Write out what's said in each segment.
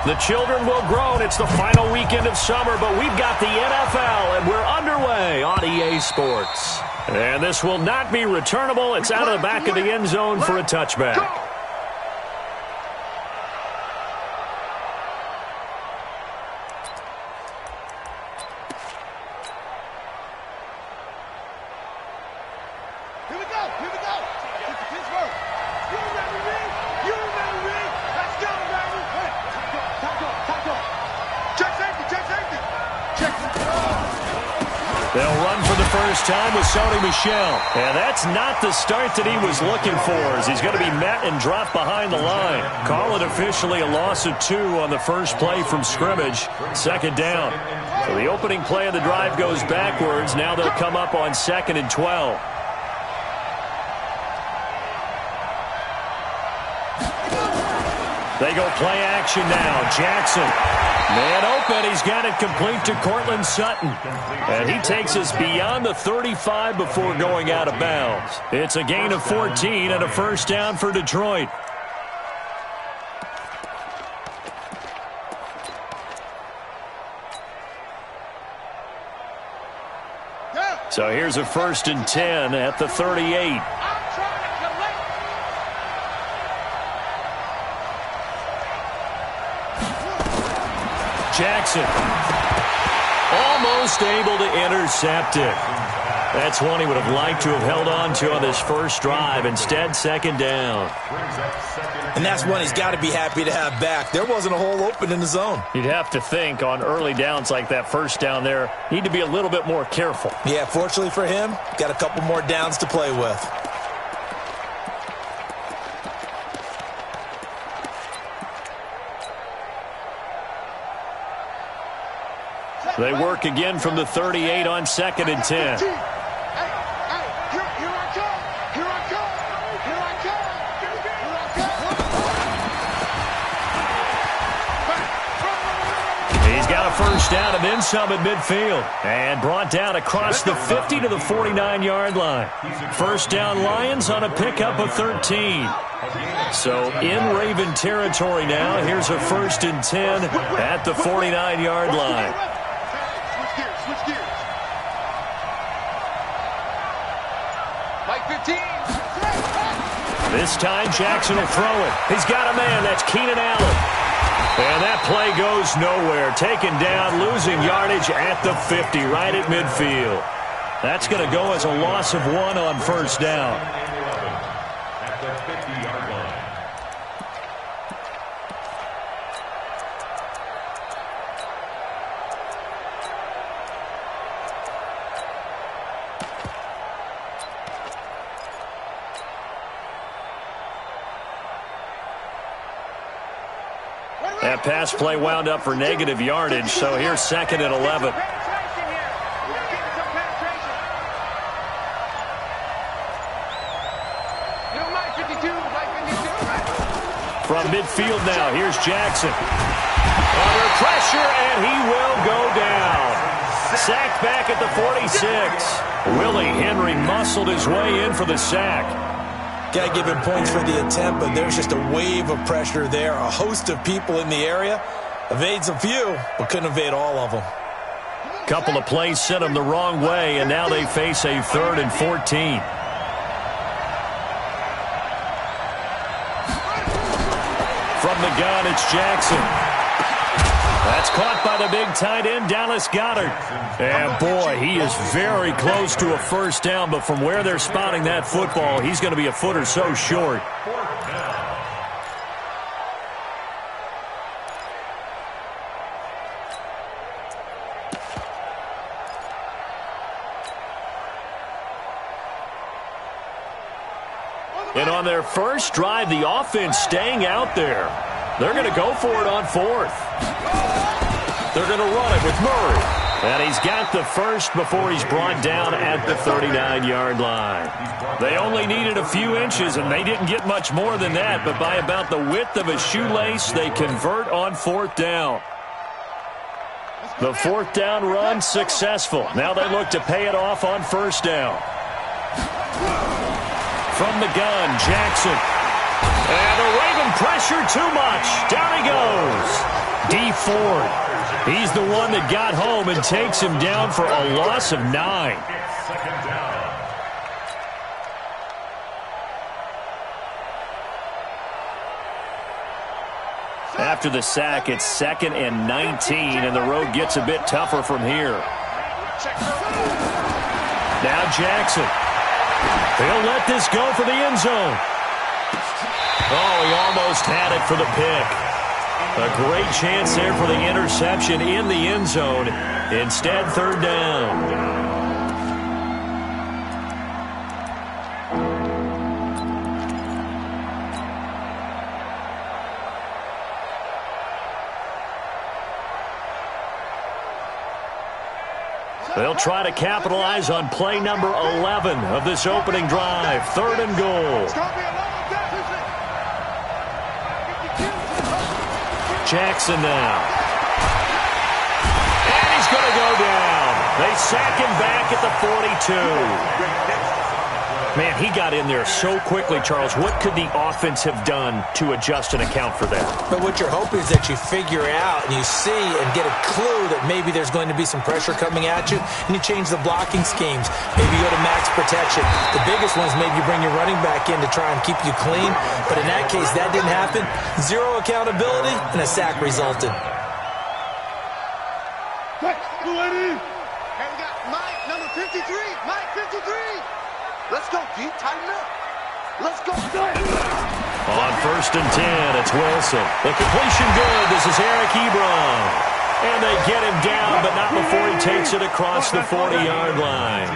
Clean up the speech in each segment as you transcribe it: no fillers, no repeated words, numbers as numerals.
The children will groan. It's the final weekend of summer, but we've got the NFL, and we're underway on EA Sports. And this will not be returnable. It's out of the back of the end zone for a touchback. They'll run for the first time with Sony Michel. And that's not the start that he was looking for, as he's going to be met and dropped behind the line. Call it officially a loss of 2 on the first play from scrimmage. Second down. So the opening play of the drive goes backwards. Now they'll come up on 2nd and 12. They go play action now. Jackson. Man open. He's got it complete to Cortland Sutton. And he takes us beyond the 35 before going out of bounds. It's a gain of 14 and a first down for Detroit. So here's a 1st and 10 at the 38. Jackson almost able to intercept it. That's one he would have liked to have held on to on this first drive. Instead, second down. And that's one he's got to be happy to have back. There wasn't a hole open in the zone. You'd have to think on early downs like that first down there, need to be a little bit more careful. Yeah, fortunately for him, got a couple more downs to play with. They work again from the 38 on 2nd and 10. He's got a first down and then some at midfield. And brought down across the 50 to the 49-yard line. First down Lions on a pickup of 13. So in Raven territory now. Here's a 1st and 10 at the 49-yard line. This time Jackson will throw it. He's got a man. That's Keenan Allen. And that play goes nowhere. Taken down, losing yardage at the 50, right at midfield. That's going to go as a loss of 1 on first down. At the 50-yard line. That pass play wound up for negative yardage, so here's 2nd and 11. From midfield now, here's Jackson. Under pressure, and he will go down. Sacked back at the 46. Willie Henry muscled his way in for the sack. Got to give him points for the attempt, but there's just a wave of pressure there. A host of people in the area. Evades a few, but couldn't evade all of them. Couple of plays sent them the wrong way, and now they face a 3rd and 14. From the gun, it's Jackson. That's caught by the big tight end, Dallas Goedert. And, boy, he is very close to a first down, but from where they're spotting that football, he's going to be a foot or so short. And on their first drive, the offense staying out there. They're going to go for it on 4th. They're going to run it with Murray. And he's got the first before he's brought down at the 39-yard line. They only needed a few inches, and they didn't get much more than that. But by about the width of a shoelace, they convert on 4th down. The 4th down run successful. Now they look to pay it off on first down. From the gun, Jackson. And the Raven pressure too much. Down he goes. Ford. He's the one that got home and takes him down for a loss of 9. After the sack, it's 2nd and 19, and the road gets a bit tougher from here. Now Jackson. He'll let this go for the end zone. Oh, he almost had it for the pick. A great chance there for the interception in the end zone. Instead, 3rd down. They'll try to capitalize on play number 11 of this opening drive. 3rd and goal. Jackson now. And he's going to go down. They sack him back at the 42. Man, he got in there so quickly, Charles. What could the offense have done to adjust and account for that? But what you're hoping is that you figure out and you see and get a clue that maybe there's going to be some pressure coming at you, and you change the blocking schemes. Maybe you go to max protection. The biggest one is maybe you bring your running back in to try and keep you clean. But in that case, that didn't happen. 0 accountability, and a sack resulted. Hey, we got Mike, number 53. Mike, 53. Let's go, G. Tighten up. Let's go. On 1st and 10, it's Wilson. The completion good. This is Eric Ebron. And they get him down, but not before he takes it across the 40-yard line.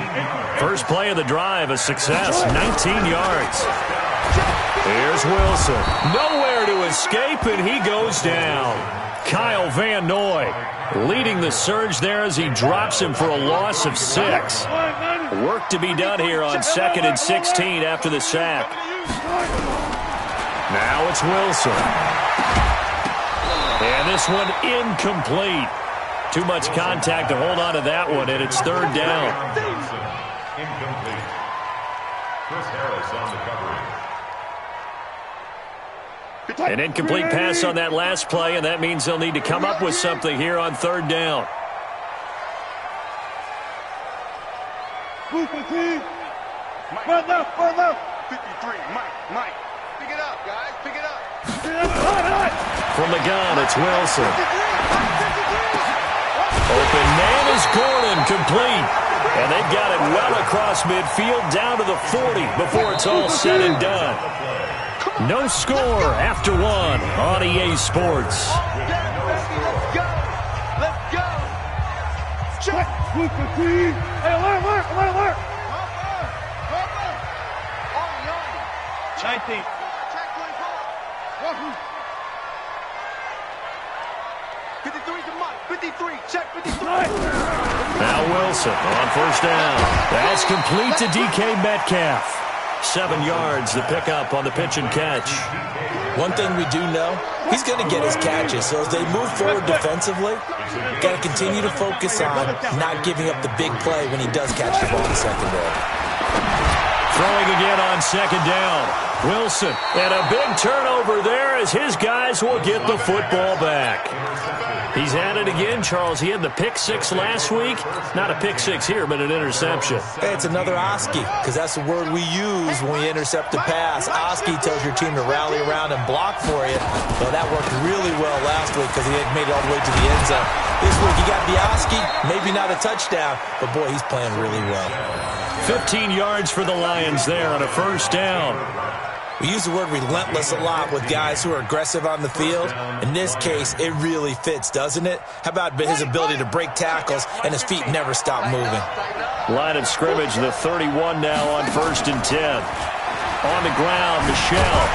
First play of the drive, a success, 19 yards. Here's Wilson. Nowhere to escape, and he goes down. Kyle Van Noy leading the surge there as he drops him for a loss of 6. Work to be done here on 2nd and 16 after the sack. Now it's Wilson. And this one incomplete. Too much contact to hold on to that one, and it's 3rd down. Incomplete. Chris Harris on the coverage. An incomplete pass on that last play, and that means they'll need to come up with something here on 3rd down. Run left. 53, Mike. Pick it up, guys. Pick it up. From the gun, it's Wilson. Open man is Gordon, complete. And they've got it well across midfield, down to the 40 before it's all said and done. No score after 1 on EA Sports. Let's go. Check. Hey, alert. 19. Check 24. 53 to Mike. 53. Check 53. Now Wilson on 1st down. That's complete to DK Metcalf. 7 yards, the pickup on the pitch and catch. One thing we do know, he's going to get his catches. So as they move forward defensively, got to continue to focus on not giving up the big play when he does catch the ball in the secondary. Throwing again on 2nd down. Wilson, and a big turnover there as his guys will get the football back. He's at it again, Charles. He had the pick 6 last week. Not a pick 6 here, but an interception. Hey, it's another Oski, because that's the word we use when we intercept a pass. Oski tells your team to rally around and block for you. Well, that worked really well last week because he had made it all the way to the end zone. This week he got the Oski, maybe not a touchdown, but boy, he's playing really well. 15 yards for the Lions there on a 1st down. We use the word relentless a lot with guys who are aggressive on the field. In this case, it really fits, doesn't it? How about his ability to break tackles and his feet never stop moving? Line of scrimmage, the 31 now on 1st and 10. On the ground, Michelle.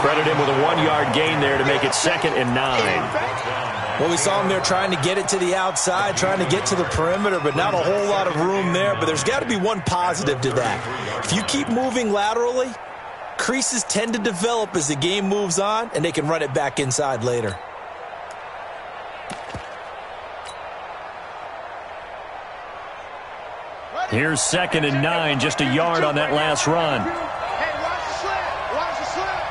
Credit him with a 1-yard gain there to make it 2nd and 9. Well, we saw him there trying to get it to the outside, trying to get to the perimeter, but not a whole lot of room there. But there's got to be one positive to that. If you keep moving laterally, creases tend to develop as the game moves on, and they can run it back inside later. Here's 2nd and 9, just a yard on that last run. Hey, watch the slant.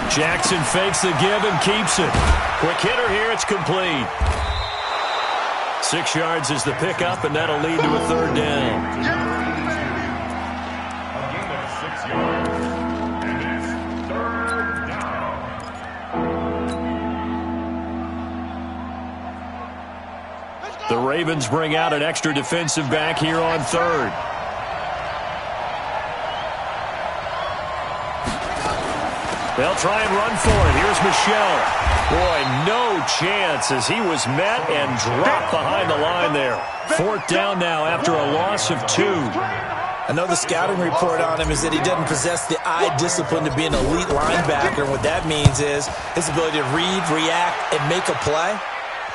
Jackson fakes the give and keeps it. Quick hitter here. It's complete. 6 yards is the pickup, and that'll lead to a third down. A gain of 6 yards. And it's third down. The Ravens bring out an extra defensive back here on third. They'll try and run for it. Here's Michel. Boy, no chance as he was met and dropped behind the line there. Fourth down now after a loss of 2. I know the scouting report on him is that he doesn't possess the eye discipline to be an elite linebacker. And what that means is his ability to read, react, and make a play.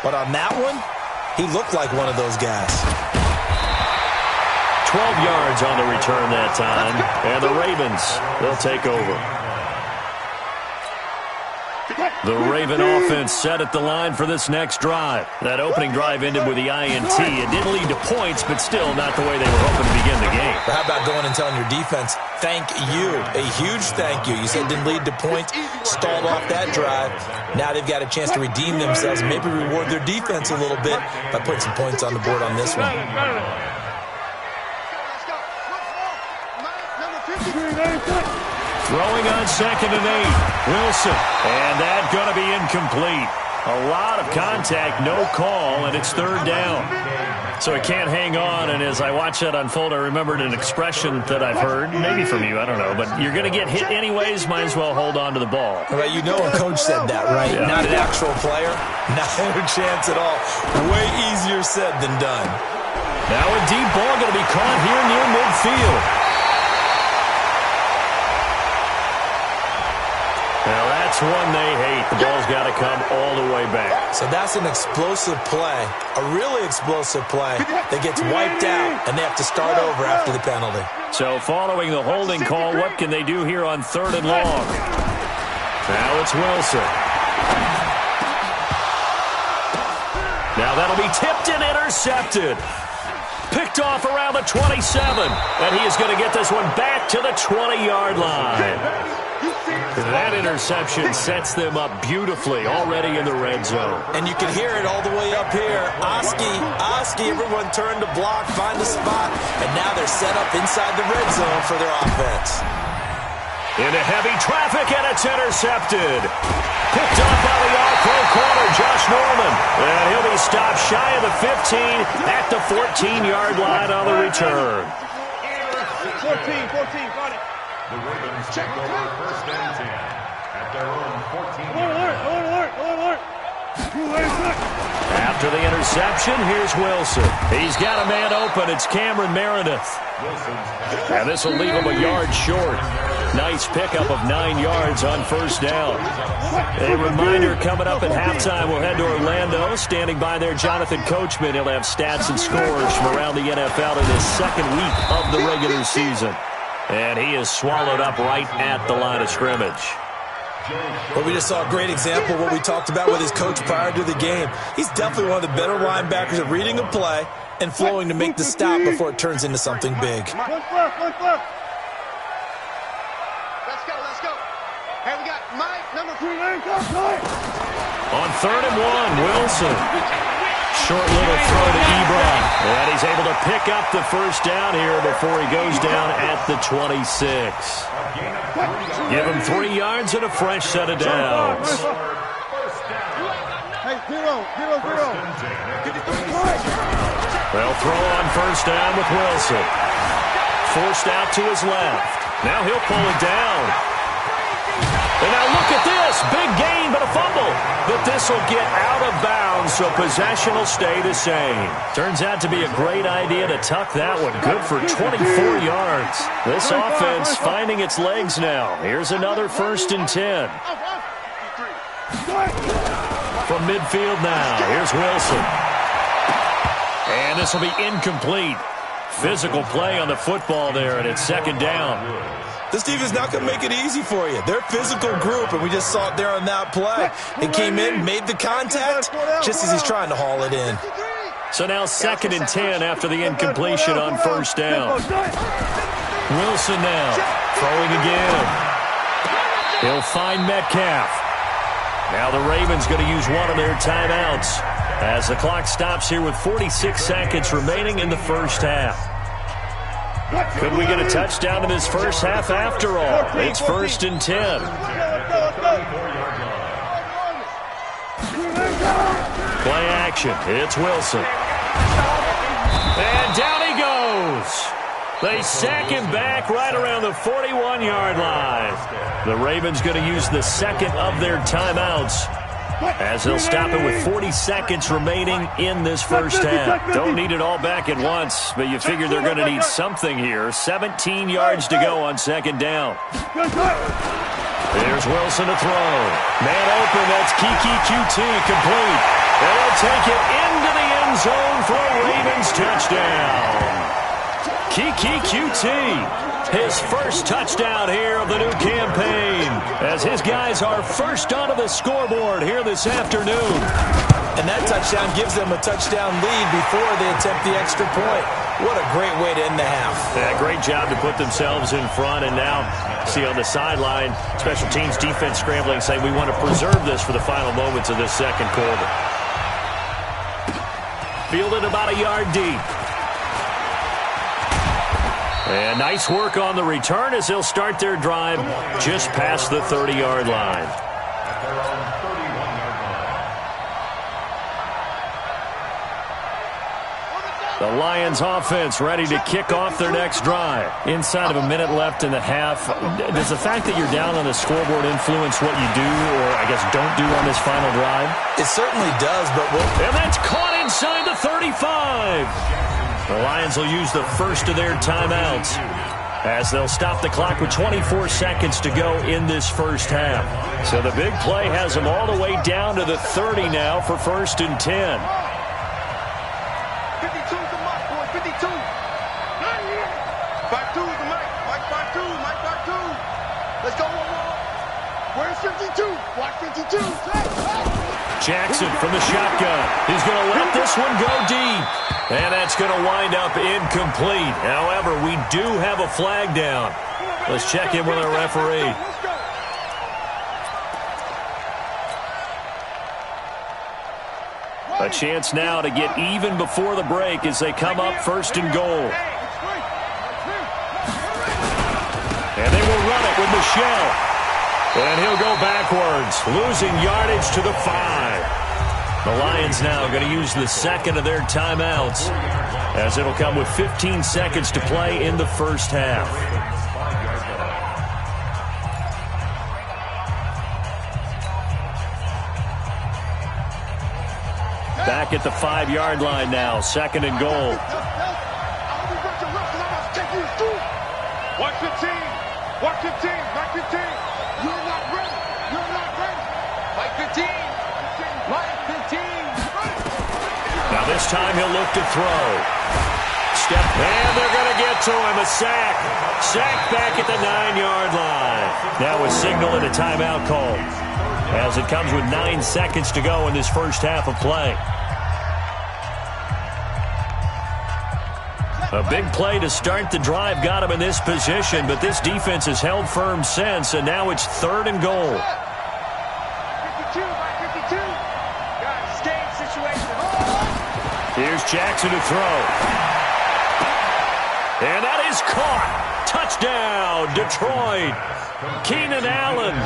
But on that one, he looked like one of those guys. 12 yards on the return that time. And the Ravens, they'll take over. The Raven offense set at the line for this next drive. That opening drive ended with the INT. It didn't lead to points, but still not the way they were hoping to begin the game. But how about going and telling your defense, thank you, a huge thank you. You said it didn't lead to points, stalled off that drive. Now they've got a chance to redeem themselves and maybe reward their defense a little bit by putting some points on the board on this one. Throwing on 2nd and 8. Wilson. And that's going to be incomplete. A lot of contact, no call, and it's third down. So he can't hang on, and as I watch that unfold, I remembered an expression that I've heard, maybe from you, I don't know, but you're going to get hit anyways, might as well hold on to the ball. Well, you know a coach said that, right? Yeah. Not an actual player, not a chance at all. Way easier said than done. Now a deep ball going to be caught here near midfield. Now that's one they hate. The ball's got to come all the way back. So that's an explosive play, a really explosive play that gets wiped out, and they have to start over after the penalty. So following the holding call, what can they do here on 3rd and long? Now it's Wilson. Now that'll be tipped and intercepted. Picked off around the 27, and he is going to get this one back to the 20-yard line. That interception sets them up beautifully already in the red zone. And you can hear it all the way up here. Oski, everyone turned to block, find a spot, and now they're set up inside the red zone for their offense. Into heavy traffic, and it's intercepted. Picked up by the all-pro corner, Josh Norman. And he'll be stopped shy of the 15 at the 14-yard line on the return. 14, got it. The Ravens take over 1st and 10 at their own 14. Alert. After the interception, here's Wilson. He's got a man open. It's Cameron Meredith. And this will leave him a yard short. Nice pickup of 9 yards on 1st down. A reminder coming up at halftime, we'll head to Orlando. Standing by there, Jonathan Coachman. He'll have stats and scores from around the NFL in his 2nd week of the regular season. And he is swallowed up right at the line of scrimmage. Well, we just saw a great example of what we talked about with his coach prior to the game. He's definitely one of the better linebackers at reading a play and flowing to make the stop before it turns into something big. Let's go. Hey, we got Mike, number 3. On 3rd and 1, Wilson. Short little throw to Ebron. And he's able to pick up the 1st down here before he goes down at the 26. Give him 3 yards and a fresh set of downs. Hey, 0. They'll throw on 1st down with Wilson. Forced out to his left. Now he'll pull it down. And now look at this. Big gain, but a fumble. But this will get out of bounds, so possession will stay the same. Turns out to be a great idea to tuck that one. Good for 24 yards. This offense finding its legs now. Here's another 1st and 10. From midfield now, here's Wilson. And this will be incomplete. Physical play on the football there, and it's 2nd down. This defense not going to make it easy for you. They're a physical group, and we just saw it there on that play. He came in, made the contact, just as he's trying to haul it in. So now 2nd and 10 after the incompletion on 1st down. Wilson now throwing again. He'll find Metcalf. Now the Ravens going to use one of their timeouts as the clock stops here with 46 seconds remaining in the first half. Could we get a touchdown in this first half after all? It's 1st and 10. Play action. It's Wilson. And down he goes. They sack him back right around the 41-yard line. The Ravens going to use the second of their timeouts as they'll stop it with 40 seconds remaining in this first half. Don't need it all back at once, but you figure they're going to need something here. 17 yards to go on second down. There's Wilson to throw. Man open, that's Kiki QT, complete. And he'll take it into the end zone for a Ravens touchdown. Kiki QT, his first touchdown here of the new campaign, as his guys are first onto the scoreboard here this afternoon. And that touchdown gives them a touchdown lead before they attempt the extra point. What a great way to end the half. Yeah, great job to put themselves in front. And now, see on the sideline, special teams defense scrambling, saying we want to preserve this for the final moments of this second quarter. Fielded about a yard deep. And nice work on the return as they'll start their drive just past the 30-yard line. The Lions offense ready to kick off their next drive. Inside of a minute left in the half, does the fact that you're down on the scoreboard influence what you do, or I guess don't do on this final drive? It certainly does, but and that's caught inside the 35. The Lions will use the first of their timeouts as they'll stop the clock with 24 seconds to go in this first half. So the big play has them all the way down to the 30 now for 1st and 10. 52 is the mic, boy. 52. Back 2 is the mic. Mike back 2. Mike back 2. Let's go one more. Where's 52? Watch 52. Jackson from the shotgun. He's going to let this one go deep. And that's going to wind up incomplete. However, we do have a flag down. Let's check in with our referee. A chance now to get even before the break as they come up 1st and goal. And they will run it with Michelle. And he'll go backwards, losing yardage to the 5. The Lions now going to use the second of their timeouts as it'll come with 15 seconds to play in the first half. Back at the 5-yard line now, 2nd and goal. Watch 15. Watch 15. Mike 15. You're not ready. You're not ready. Mike 15. Mike 15. Now this time he'll look to throw. Step, and they're going to get to him. A sack. Sack back at the 9-yard line. Now a signal and a timeout call as it comes with 9 seconds to go in this first half of play. A big play to start the drive got him in this position, but this defense has held firm since, and now it's 3rd and goal. 52, Mike 52. Got escape situation. Here's Jackson to throw. And that is caught. Touchdown, Detroit. Keenan Allen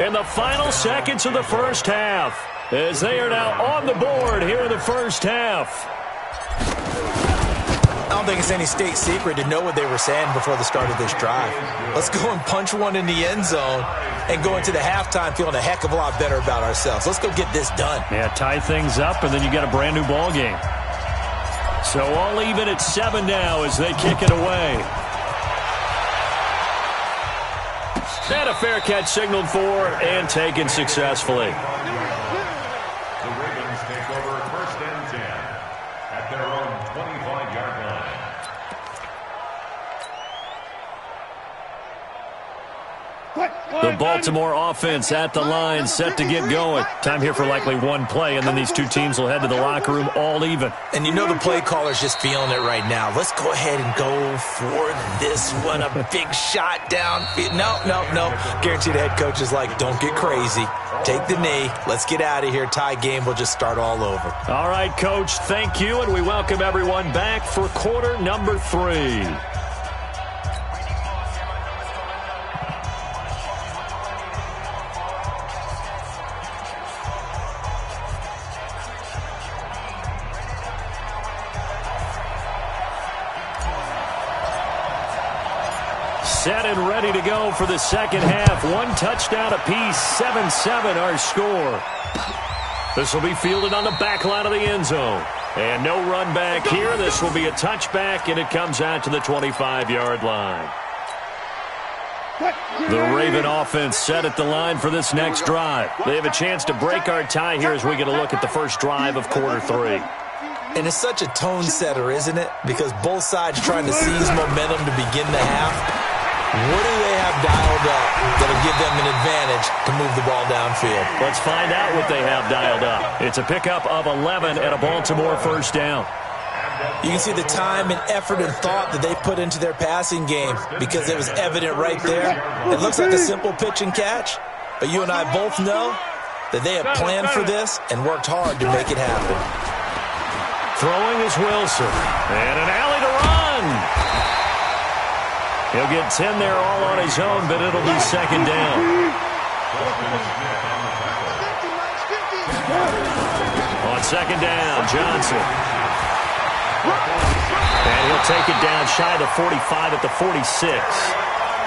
in the final seconds of the first half as they are now on the board here in the first half. I don't think it's any state secret to know what they were saying before the start of this drive. Let's go and punch one in the end zone and go into the halftime feeling a heck of a lot better about ourselves. Let's go get this done. Yeah, tie things up, and then you got a brand new ball game. So all even at 7 now as they kick it away. And a fair catch signaled for and taken successfully. The Ravens take over 1st and 10 at their own 25-yard line. 52 The Baltimore offense at the line, set to get going. Time here for likely one play, and then these two teams will head to the locker room all even. And you know the play caller's just feeling it right now. Let's go ahead and go for this one. A big shot downfield. No. Guarantee the head coach is like, don't get crazy. Take the knee. Let's get out of here. Tie game. We'll just start all over. All right, Coach, thank you, and we welcome everyone back for quarter number 3. Set and ready to go for the second half. One touchdown apiece, 7-7 our score. This will be fielded on the back line of the end zone. And no run back here. This will be a touchback, and it comes out to the 25-yard line. The Raven offense set at the line for this next drive. They have a chance to break our tie here as we get a look at the first drive of quarter 3. And it's such a tone setter, isn't it? Because both sides trying to seize momentum to begin the half. What do they have dialed up that'll give them an advantage to move the ball downfield? Let's find out what they have dialed up. It's a pickup of 11 and a Baltimore first down. You can see the time and effort and thought that they put into their passing game because it was evident right there. It looks like a simple pitch and catch, but you and I both know that they have planned for this and worked hard to make it happen. Throwing is Wilson. And an alley to run. He'll get 10 there all on his own, but it'll be second down. On second down, Johnson. And he'll take it down shy of the 45 at the 46.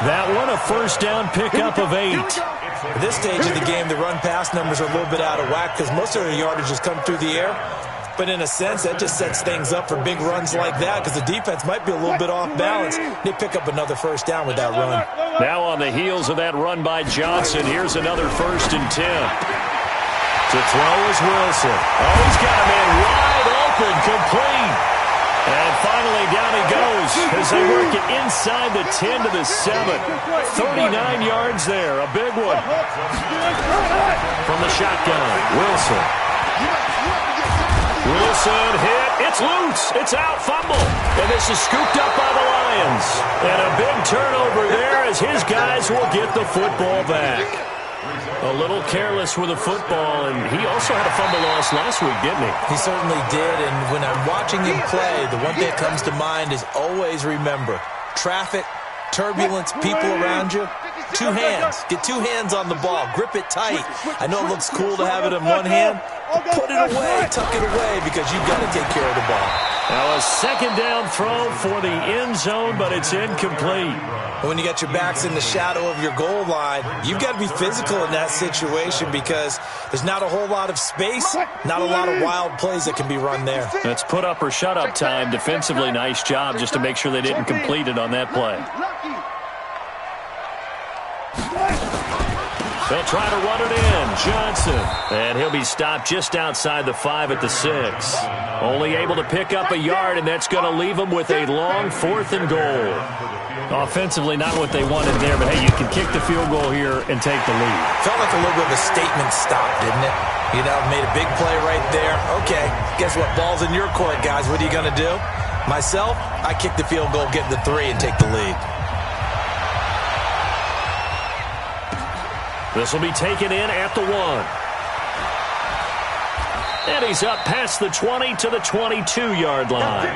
That one a first down pickup of 8. At this stage of the game, the run-pass numbers are a little bit out of whack because most of their yardage has come through the air. But in a sense, that just sets things up for big runs like that because the defense might be a little bit off balance. They pick up another first down with that run. Now on the heels of that run by Johnson, here's another 1st and 10. To throw is Wilson. Oh, he's got a man wide open, complete. And finally down he goes as they work it inside the 10 to the 7. 39 yards there, a big one. From the shotgun, Wilson. Wilson hit. It's loose. It's out. Fumble. And this is scooped up by the Lions. And a big turnover there as his guys will get the football back. A little careless with the football, and he also had a fumble loss last week, didn't he? He certainly did, and when I'm watching him play, the one thing that comes to mind is always remember, traffic, turbulence, people around you, 2 hands. Get 2 hands on the ball. Grip it tight. I know it looks cool to have it in one hand, but put it away, tuck it away, because you've got to take care of the ball. Now a second down throw for the end zone, but it's incomplete. When you got your backs in the shadow of your goal line, you've got to be physical in that situation because there's not a whole lot of space, not a lot of wild plays that can be run there. That's put up or shut up time. Defensively, nice job just to make sure they didn't complete it on that play. They'll try to run it in. Johnson. And he'll be stopped just outside the 5 at the 6. Only able to pick up a yard, and that's going to leave them with a long 4th and goal. Offensively, not what they wanted there, but hey, you can kick the field goal here and take the lead. Felt like a little bit of a statement stop, didn't it? You know, made a big play right there. Okay, guess what? Ball's in your court, guys. What are you going to do? Myself, I kick the field goal, get the 3, and take the lead. This will be taken in at the 1. And he's up past the 20 to the 22-yard line.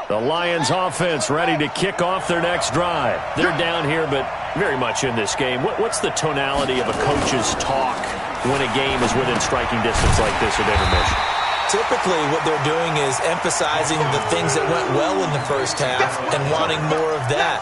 The Lions offense ready to kick off their next drive. They're down here, but very much in this game. What's the tonality of a coach's talk when a game is within striking distance like this at intermission? Typically, what they're doing is emphasizing the things that went well in the first half and wanting more of that.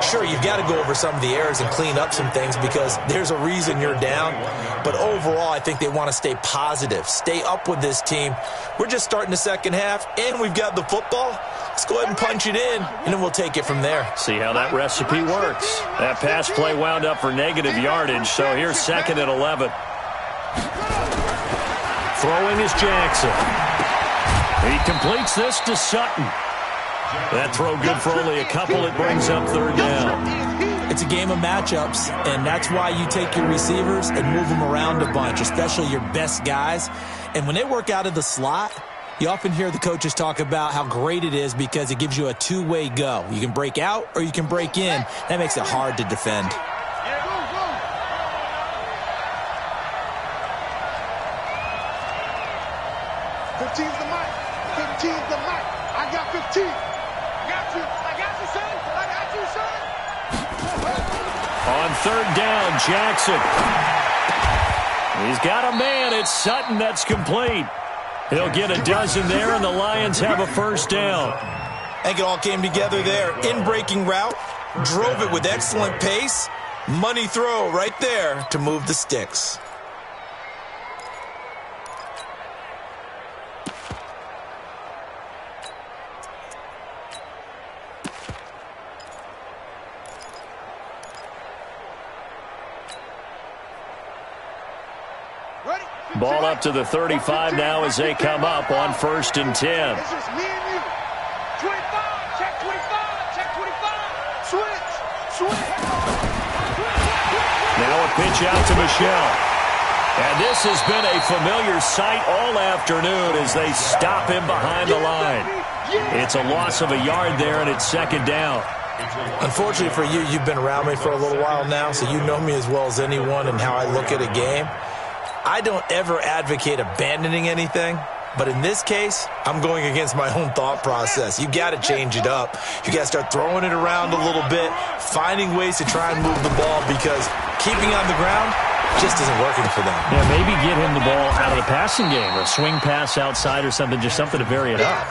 Sure, you've got to go over some of the errors and clean up some things because there's a reason you're down. But overall, I think they want to stay positive, stay up with this team. We're just starting the second half, and we've got the football. let's go ahead and punch it in, and then we'll take it from there. See how that recipe works. That pass play wound up for negative yardage, so here's 2nd and 11. Throwing is Jackson. He completes this to Sutton. That throw good for only a couple. It brings up 3rd down. It's a game of matchups, and that's why you take your receivers and move them around a bunch, especially your best guys. And when they work out of the slot, you often hear the coaches talk about how great it is because it gives you a two-way go. You can break out or you can break in. That makes it hard to defend. 15's the mic. 15's the mic. I got 15. I got you. I got you, son. I got you, son. On 3rd down, Jackson. He's got a man. It's Sutton. That's complete. He'll get a dozen there, and the Lions have a 1st down. I think it all came together there. In-breaking route, drove it with excellent pace. Money throw right there to move the sticks. Ball up to the 35 now as they come up on 1st and 10. It's just me and you. 25. Check 25. Check 25. Switch. Now a pitch out to Michelle. And this has been a familiar sight all afternoon as they stop him behind the line. It's a loss of a yard there, and it's 2nd down. Unfortunately for you, you've been around me for a little while now, so you know me as well as anyone and how I look at a game. I don't ever advocate abandoning anything, but in this case, I'm going against my own thought process. You got to change it up. You got to start throwing it around a little bit, finding ways to try and move the ball because keeping on the ground just isn't working for them. Yeah, maybe get him the ball out of the passing game, or a swing pass outside or something, just something to vary it up.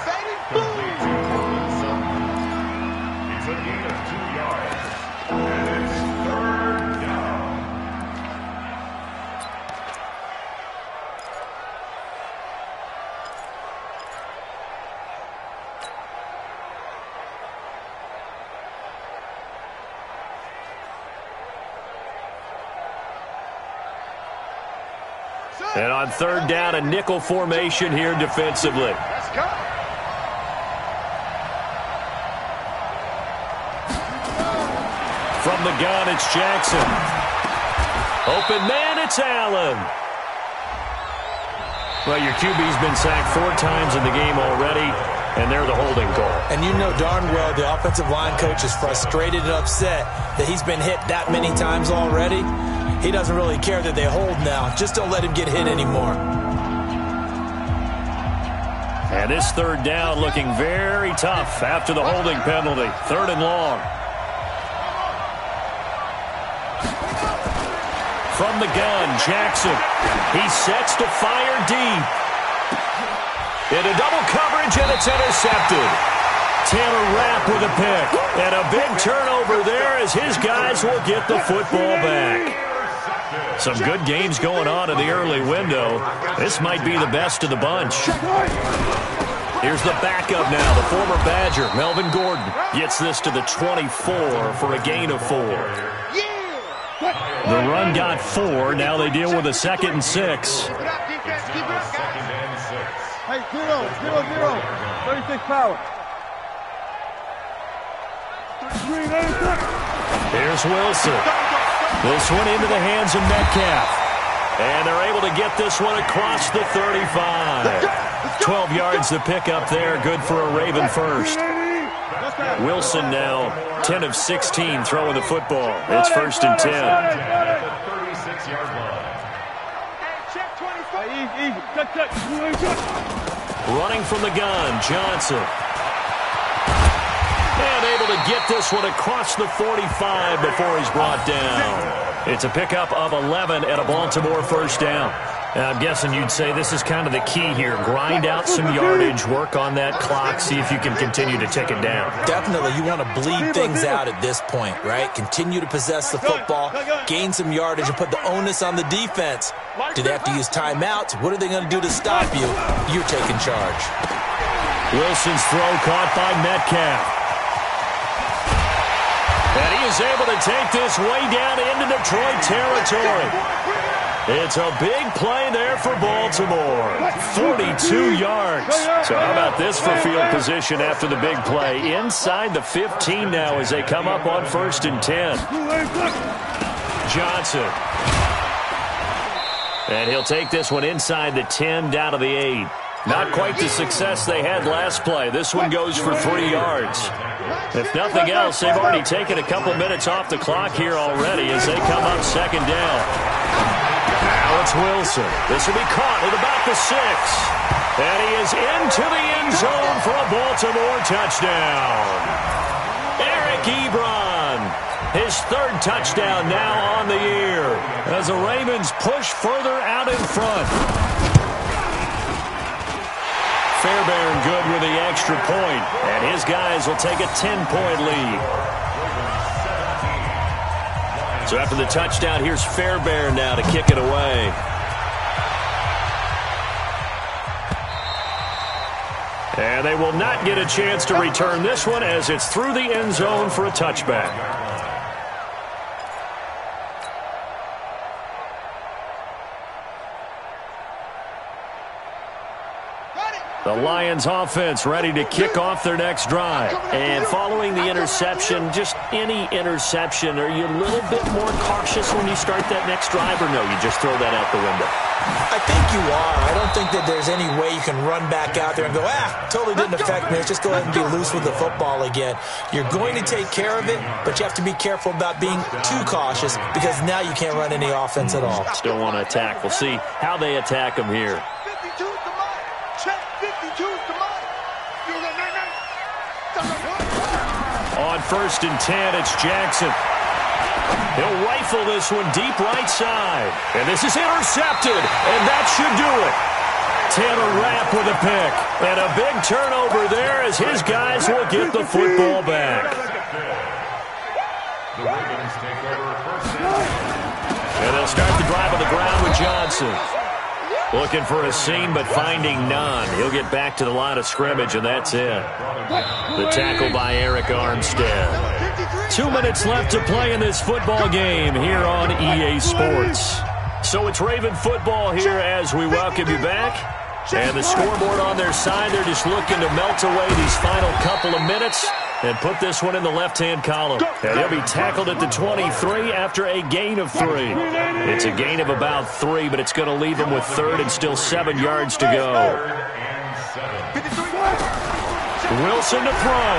It's a gain of 2 yards, and it's 3rd down. And on 3rd down, a nickel formation here defensively. Let's go. From the gun, it's Jackson. Open man, it's Allen. Well, your QB's been sacked 4 times in the game already, and they're the holding call. And you know darn well the offensive line coach is frustrated and upset that he's been hit that many times already. He doesn't really care that they hold now. Just don't let him get hit anymore. And this 3rd down looking very tough after the holding penalty. 3rd and long. From the gun, Jackson. He sets to fire deep. Into double coverage, and it's intercepted. Taylor Rapp with a pick. And a big turnover there as his guys will get the football back. Some good games going on in the early window. This might be the best of the bunch. Here's the backup now, the former Badger, Melvin Gordon. Gets this to the 24 for a gain of 4. The run got 4. Now they deal with a 2nd and 6. Hey, 0-0-0. 36 power. Here's Wilson. This one into the hands of Metcalf. And they're able to get this one across the 35. 12 yards to pick up there. Good for a Raven first. Wilson now 10 of 16 throwing the football. It's 1st and 10. Running from the gun, Johnson. And able to get this one across the 45 before he's brought down. It's a pickup of 11 and a Baltimore 1st down. And I'm guessing you'd say this is kind of the key here. Grind out some yardage, work on that clock, see if you can continue to tick it down. Definitely, you want to bleed things out at this point, right? Continue to possess the football, gain some yardage, and put the onus on the defense. Do they have to use timeouts? What are they going to do to stop you? You're taking charge. Wilson's throw caught by Metcalf. And he is able to take this way down into Detroit territory. It's a big play there for Baltimore. 42 yards. So how about this for field position after the big play? Inside the 15 now as they come up on 1st and 10. Johnson. And he'll take this one inside the 10 down to the 8. Not quite the success they had last play. This one goes for 3 yards. If nothing else, they've already taken a couple minutes off the clock here already as they come up 2nd down. Now it's Wilson. This will be caught at about the 6. And he is into the end zone for a Baltimore touchdown. Eric Ebron, his 3rd touchdown now on the year as the Ravens push further out in front. Fairbairn good with the extra point, and his guys will take a 10-point lead. So after the touchdown, here's Fairbairn now to kick it away. And they will not get a chance to return this one as it's through the end zone for a touchback. The Lions offense ready to kick off their next drive. And following the interception, just any interception, are you a little bit more cautious when you start that next drive, or no, you just throw that out the window? I think you are. I don't think that there's any way you can run back out there and go, totally didn't affect me. Let's just go ahead and be loose with the football again. You're going to take care of it, but you have to be careful about being too cautious because now you can't run any offense at all. Still want to attack. We'll see how they attack them here. On 1st and 10, it's Jackson. He'll rifle this one deep right side. And this is intercepted, and that should do it. Taylor Rapp with a pick. And a big turnover there as his guys will get the football back. The Ravens take over 1st and 10. And they'll start the drive on the ground with Johnson. Looking for a seam, but finding none. He'll get back to the line of scrimmage, and that's it. The tackle by Eric Armstead. 2 minutes left to play in this football game here on EA Sports. So it's Raven football here as we welcome you back. And the scoreboard on their side, they're just looking to melt away these final couple of minutes and put this one in the left-hand column. And he'll be tackled at the 23 after a gain of 3. It's a gain of about 3, but it's going to leave him with 3rd and still 7 yards to go. Wilson to throw.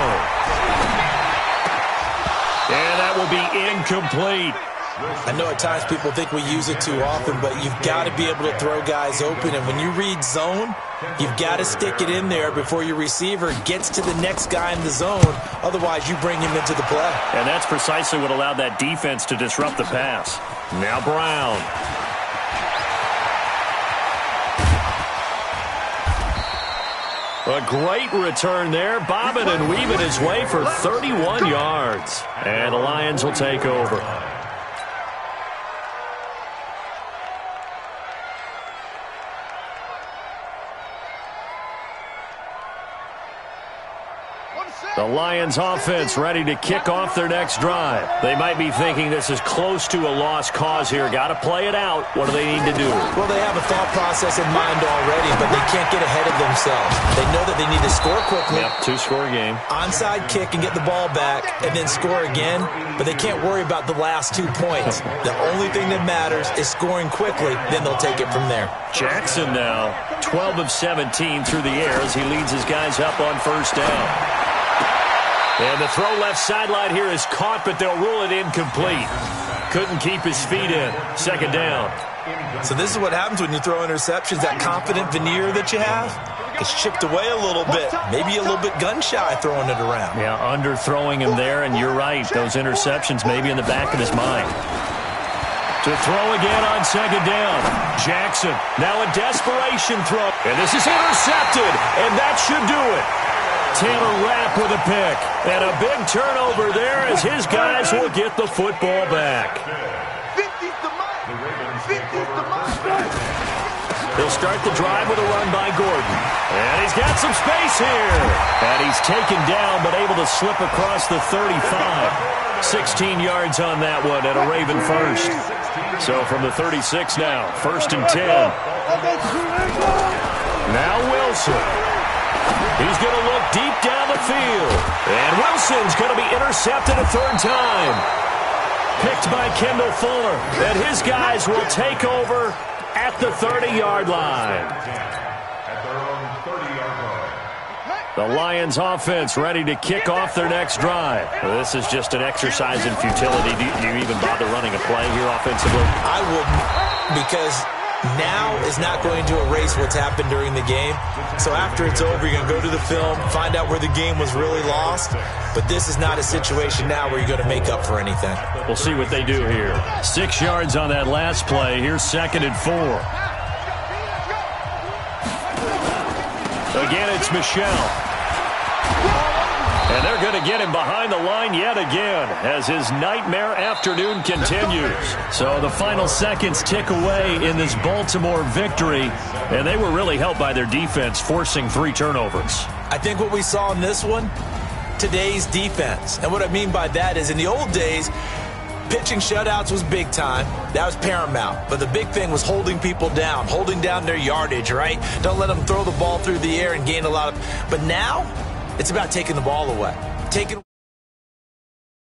And that will be incomplete. I know at times people think we use it too often, but you've got to be able to throw guys open. And when you read zone, you've got to stick it in there before your receiver gets to the next guy in the zone. Otherwise, you bring him into the play. And that's precisely what allowed that defense to disrupt the pass. Now Brown. A great return there, bobbing and weaving his way for 31 yards. And the Lions will take over. The Lions offense ready to kick off their next drive. They might be thinking this is close to a lost cause here. Got to play it out. What do they need to do? Well, they have a thought process in mind already, but they can't get ahead of themselves. They know that they need to score quickly. Yep, 2-score game. Onside kick and get the ball back and then score again, but they can't worry about the last 2 points. The only thing that matters is scoring quickly, then they'll take it from there. Jackson now, 12 of 17 through the air as he leads his guys up on 1st down. And the throw left sideline here is caught, but they'll rule it incomplete. Couldn't keep his feet in. 2nd down. So this is what happens when you throw interceptions. That confident veneer that you have gets chipped away a little bit. Maybe a little bit gun-shy throwing it around. Yeah, underthrowing him there, and you're right. Those interceptions may be in the back of his mind. To throw again on 2nd down. Jackson, now a desperation throw. And this is intercepted, and that should do it. Taylor Rapp with a pick. And a big turnover there as his guys will get the football back. He'll start the drive with a run by Gordon. And he's got some space here. And he's taken down but able to slip across the 35. 16 yards on that one and a Raven first. So from the 36 now, 1st and 10. Now Wilson. He's going to look deep down the field. And Wilson's going to be intercepted a 3rd time. Picked by Kendall Fuller. And his guys will take over at the 30-yard line. At their own 30-yard line. The Lions offense ready to kick off their next drive. This is just an exercise in futility. Do you even bother running a play here offensively? I wouldn't, because now is not going to erase what's happened during the game. So after it's over, you're going to go to the film, find out where the game was really lost. But this is not a situation now where you're going to make up for anything. We'll see what they do here. 6 yards on that last play. Here's 2nd and 4. Again, it's Michelle. And they're going to get him behind the line yet again as his nightmare afternoon continues. So the final seconds tick away in this Baltimore victory, and they were really helped by their defense forcing 3 turnovers. I think what we saw in this one, today's defense. And what I mean by that is in the old days, pitching shutouts was big time. That was paramount. But the big thing was holding people down, holding down their yardage, right? Don't let them throw the ball through the air and gain a lot of... But now, it's about taking the ball away. Taking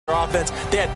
offense. They had